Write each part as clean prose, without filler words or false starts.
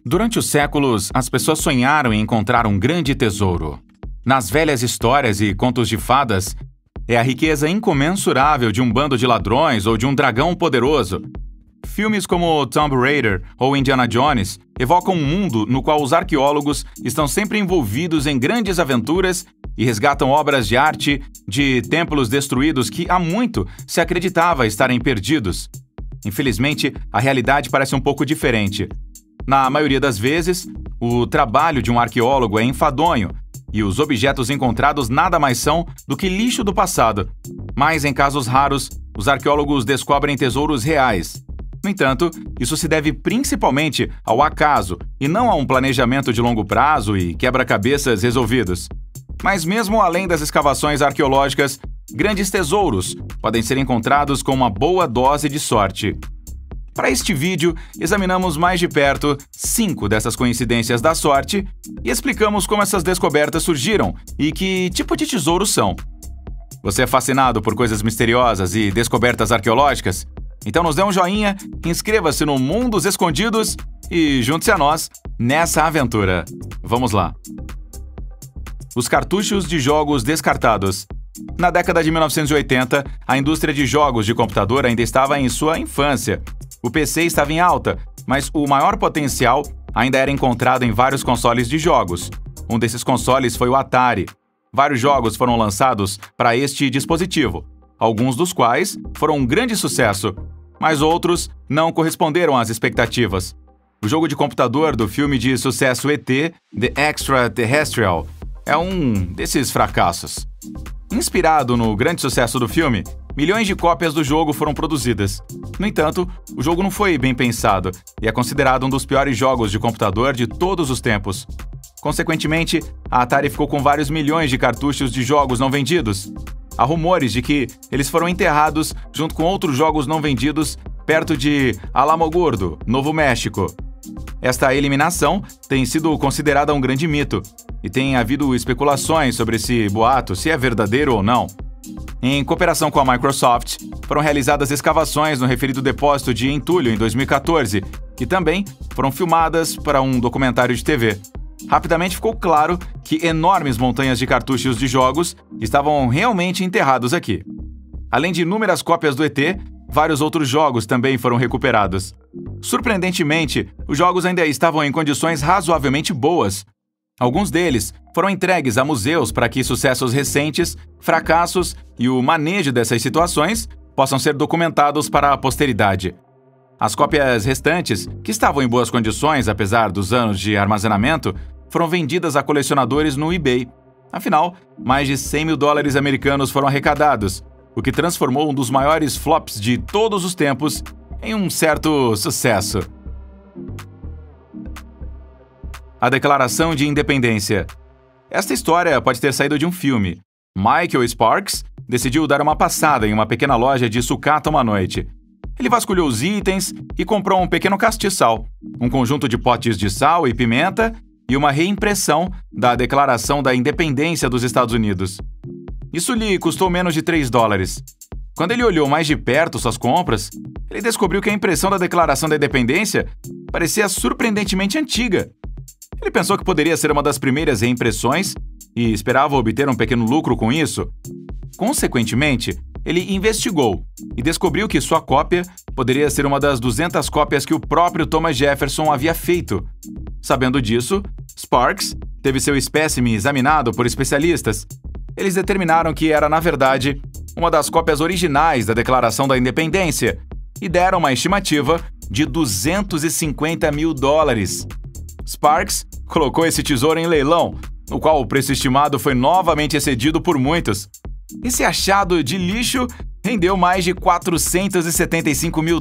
Durante os séculos, as pessoas sonharam em encontrar um grande tesouro. Nas velhas histórias e contos de fadas, é a riqueza incomensurável de um bando de ladrões ou de um dragão poderoso. Filmes como Tomb Raider ou Indiana Jones evocam um mundo no qual os arqueólogos estão sempre envolvidos em grandes aventuras e resgatam obras de arte de templos destruídos que há muito se acreditava estarem perdidos. Infelizmente, a realidade parece um pouco diferente. Na maioria das vezes, o trabalho de um arqueólogo é enfadonho e os objetos encontrados nada mais são do que lixo do passado. Mas, em casos raros, os arqueólogos descobrem tesouros reais. No entanto, isso se deve principalmente ao acaso e não a um planejamento de longo prazo e quebra-cabeças resolvidos. Mas mesmo além das escavações arqueológicas, grandes tesouros podem ser encontrados com uma boa dose de sorte. Para este vídeo, examinamos mais de perto 5 dessas coincidências da sorte e explicamos como essas descobertas surgiram e que tipo de tesouros são. Você é fascinado por coisas misteriosas e descobertas arqueológicas? Então nos dê um joinha, inscreva-se no Mundos Escondidos e junte-se a nós nessa aventura. Vamos lá! Os cartuchos de jogos descartados. Na década de 1980, a indústria de jogos de computador ainda estava em sua infância. O PC estava em alta, mas o maior potencial ainda era encontrado em vários consoles de jogos. Um desses consoles foi o Atari. Vários jogos foram lançados para este dispositivo, alguns dos quais foram um grande sucesso, mas outros não corresponderam às expectativas. O jogo de computador do filme de sucesso ET, The Extraterrestrial, é um desses fracassos. Inspirado no grande sucesso do filme, milhões de cópias do jogo foram produzidas. No entanto, o jogo não foi bem pensado e é considerado um dos piores jogos de computador de todos os tempos. Consequentemente, a Atari ficou com vários milhões de cartuchos de jogos não vendidos. Há rumores de que eles foram enterrados junto com outros jogos não vendidos perto de Alamogordo, Novo México. Esta eliminação tem sido considerada um grande mito, e tem havido especulações sobre esse boato, se é verdadeiro ou não. Em cooperação com a Microsoft, foram realizadas escavações no referido depósito de entulho em 2014, que também foram filmadas para um documentário de TV. Rapidamente ficou claro que enormes montanhas de cartuchos de jogos estavam realmente enterrados aqui. Além de inúmeras cópias do ET, vários outros jogos também foram recuperados. Surpreendentemente, os jogos ainda estavam em condições razoavelmente boas. Alguns deles foram entregues a museus para que sucessos recentes, fracassos e o manejo dessas situações possam ser documentados para a posteridade. As cópias restantes, que estavam em boas condições apesar dos anos de armazenamento, foram vendidas a colecionadores no eBay. Afinal, mais de $100 mil americanos foram arrecadados, o que transformou um dos maiores flops de todos os tempos em um certo sucesso. A Declaração de Independência. Esta história pode ter saído de um filme. Michael Sparks decidiu dar uma passada em uma pequena loja de sucata uma noite. Ele vasculhou os itens e comprou um pequeno castiçal, um conjunto de potes de sal e pimenta e uma reimpressão da Declaração da Independência dos Estados Unidos. Isso lhe custou menos de $3. Quando ele olhou mais de perto suas compras, ele descobriu que a impressão da Declaração da Independência parecia surpreendentemente antiga. Ele pensou que poderia ser uma das primeiras reimpressões e esperava obter um pequeno lucro com isso. Consequentemente, ele investigou e descobriu que sua cópia poderia ser uma das 200 cópias que o próprio Thomas Jefferson havia feito. Sabendo disso, Sparks teve seu espécime examinado por especialistas. Eles determinaram que era, na verdade, uma das cópias originais da Declaração da Independência e deram uma estimativa de $250 mil. Sparks colocou esse tesouro em leilão, no qual o preço estimado foi novamente excedido por muitos. Esse achado de lixo rendeu mais de $475 mil.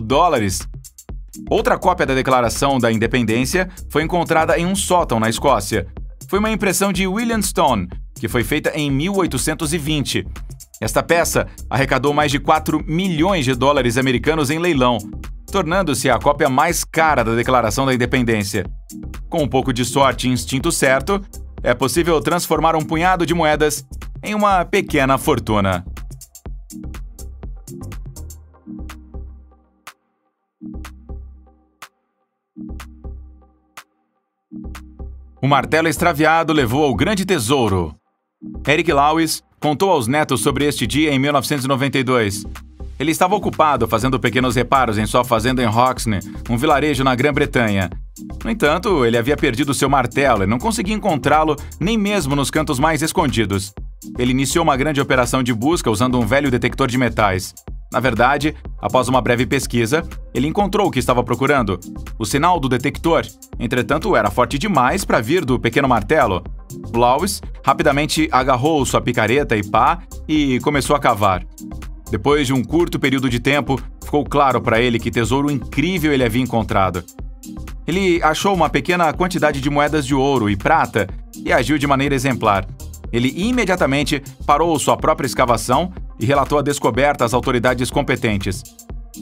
Outra cópia da Declaração da Independência foi encontrada em um sótão na Escócia. Foi uma impressão de William Stone, que foi feita em 1820. Esta peça arrecadou mais de $4 milhões americanos em leilão, tornando-se a cópia mais cara da Declaração da Independência. Com um pouco de sorte e instinto certo, é possível transformar um punhado de moedas em uma pequena fortuna. O martelo extraviado levou ao grande tesouro. Eric Lawes contou aos netos sobre este dia em 1992. Ele estava ocupado fazendo pequenos reparos em sua fazenda em Roxne, um vilarejo na Grã-Bretanha. No entanto, ele havia perdido seu martelo e não conseguia encontrá-lo nem mesmo nos cantos mais escondidos. Ele iniciou uma grande operação de busca usando um velho detector de metais. Na verdade, após uma breve pesquisa, ele encontrou o que estava procurando: o sinal do detector. Entretanto, era forte demais para vir do pequeno martelo. Lawes rapidamente agarrou sua picareta e pá e começou a cavar. Depois de um curto período de tempo, ficou claro para ele que tesouro incrível ele havia encontrado. Ele achou uma pequena quantidade de moedas de ouro e prata e agiu de maneira exemplar. Ele imediatamente parou sua própria escavação e relatou a descoberta às autoridades competentes.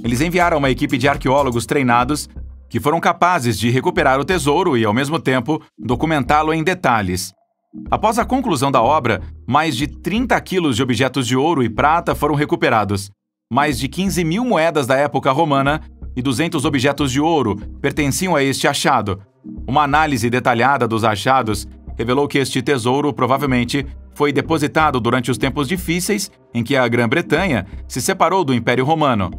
Eles enviaram uma equipe de arqueólogos treinados que foram capazes de recuperar o tesouro e, ao mesmo tempo, documentá-lo em detalhes. Após a conclusão da obra, mais de 30 quilos de objetos de ouro e prata foram recuperados. Mais de 15 mil moedas da época romana e 200 objetos de ouro pertenciam a este achado. Uma análise detalhada dos achados revelou que este tesouro provavelmente foi depositado durante os tempos difíceis em que a Grã-Bretanha se separou do Império Romano.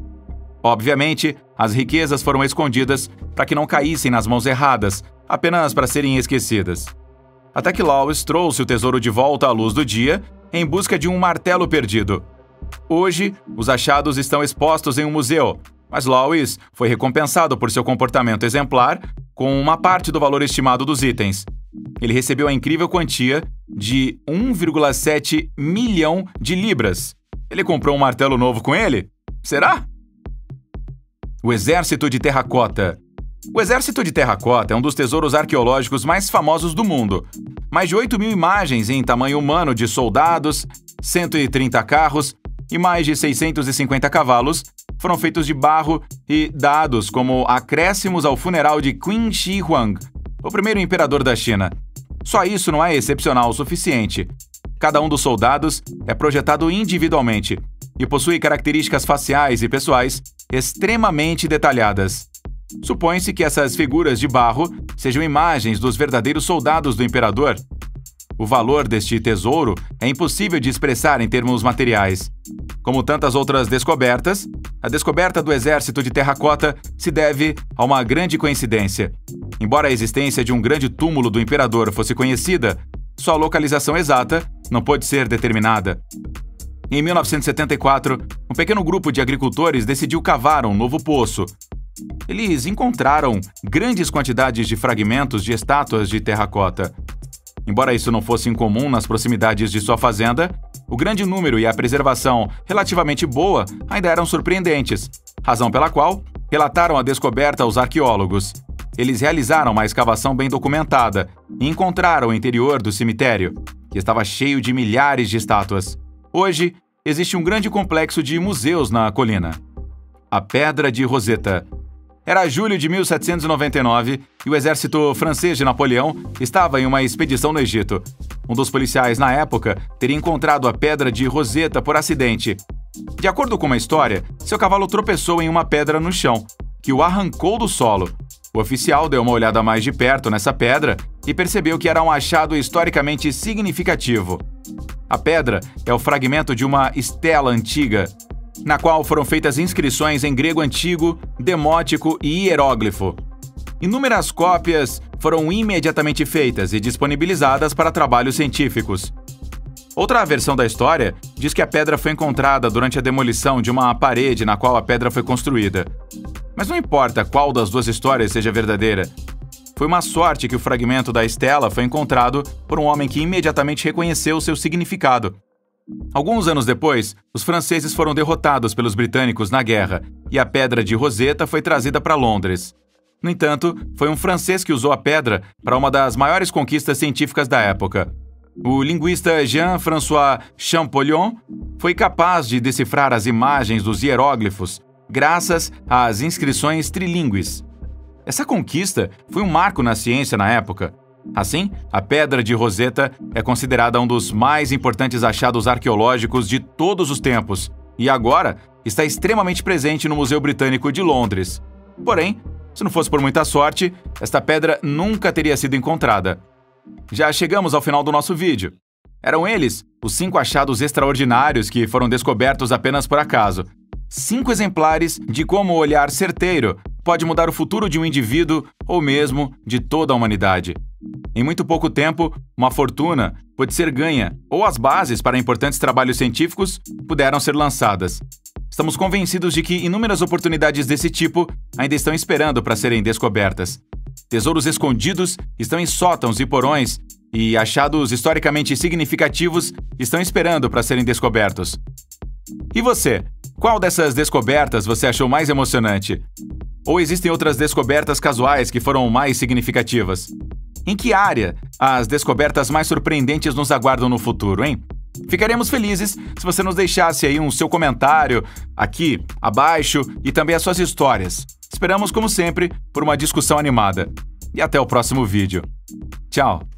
Obviamente, as riquezas foram escondidas para que não caíssem nas mãos erradas, apenas para serem esquecidas. Até que Lawes trouxe o tesouro de volta à luz do dia em busca de um martelo perdido. Hoje, os achados estão expostos em um museu, mas Lawes foi recompensado por seu comportamento exemplar com uma parte do valor estimado dos itens. Ele recebeu a incrível quantia de 1,7 milhão de libras. Ele comprou um martelo novo com ele? Será? O Exército de Terracota. O Exército de Terracota é um dos tesouros arqueológicos mais famosos do mundo. Mais de 8 mil imagens em tamanho humano de soldados, 130 carros e mais de 650 cavalos foram feitos de barro e dados como acréscimos ao funeral de Qin Shi Huang, o primeiro imperador da China. Só isso não é excepcional o suficiente. Cada um dos soldados é projetado individualmente e possui características faciais e pessoais extremamente detalhadas. Supõe-se que essas figuras de barro sejam imagens dos verdadeiros soldados do imperador. O valor deste tesouro é impossível de expressar em termos materiais. Como tantas outras descobertas, a descoberta do Exército de Terracota se deve a uma grande coincidência. Embora a existência de um grande túmulo do imperador fosse conhecida, sua localização exata não pôde ser determinada. Em 1974, um pequeno grupo de agricultores decidiu cavar um novo poço. Eles encontraram grandes quantidades de fragmentos de estátuas de terracota. Embora isso não fosse incomum nas proximidades de sua fazenda, o grande número e a preservação relativamente boa ainda eram surpreendentes, razão pela qual relataram a descoberta aos arqueólogos. Eles realizaram uma escavação bem documentada e encontraram o interior do cemitério, que estava cheio de milhares de estátuas. Hoje, existe um grande complexo de museus na colina. A Pedra de Roseta. Era julho de 1799 e o exército francês de Napoleão estava em uma expedição no Egito. Um dos policiais na época teria encontrado a Pedra de Roseta por acidente. De acordo com uma história, seu cavalo tropeçou em uma pedra no chão, que o arrancou do solo. O oficial deu uma olhada mais de perto nessa pedra e percebeu que era um achado historicamente significativo. A pedra é o fragmento de uma estela antiga, na qual foram feitas inscrições em grego antigo, demótico e hieróglifo. Inúmeras cópias foram imediatamente feitas e disponibilizadas para trabalhos científicos. Outra versão da história diz que a pedra foi encontrada durante a demolição de uma parede na qual a pedra foi construída. Mas não importa qual das duas histórias seja verdadeira. Foi uma sorte que o fragmento da estela foi encontrado por um homem que imediatamente reconheceu seu significado. Alguns anos depois, os franceses foram derrotados pelos britânicos na guerra e a Pedra de Roseta foi trazida para Londres. No entanto, foi um francês que usou a pedra para uma das maiores conquistas científicas da época. O linguista Jean-François Champollion foi capaz de decifrar as imagens dos hieróglifos graças às inscrições trilíngues. Essa conquista foi um marco na ciência na época. Assim, a Pedra de Roseta é considerada um dos mais importantes achados arqueológicos de todos os tempos e agora está extremamente presente no Museu Britânico de Londres. Porém, se não fosse por muita sorte, esta pedra nunca teria sido encontrada. Já chegamos ao final do nosso vídeo. Eram eles os 5 achados extraordinários que foram descobertos apenas por acaso. 5 exemplares de como o olhar certeiro pode mudar o futuro de um indivíduo ou mesmo de toda a humanidade. Em muito pouco tempo, uma fortuna pode ser ganha ou as bases para importantes trabalhos científicos puderam ser lançadas. Estamos convencidos de que inúmeras oportunidades desse tipo ainda estão esperando para serem descobertas. Tesouros escondidos estão em sótãos e porões e achados historicamente significativos estão esperando para serem descobertos. E você? Qual dessas descobertas você achou mais emocionante? Ou existem outras descobertas casuais que foram mais significativas? Em que área as descobertas mais surpreendentes nos aguardam no futuro, hein? Ficaremos felizes se você nos deixasse aí seu comentário aqui abaixo e também as suas histórias. Esperamos, como sempre, por uma discussão animada. E até o próximo vídeo. Tchau!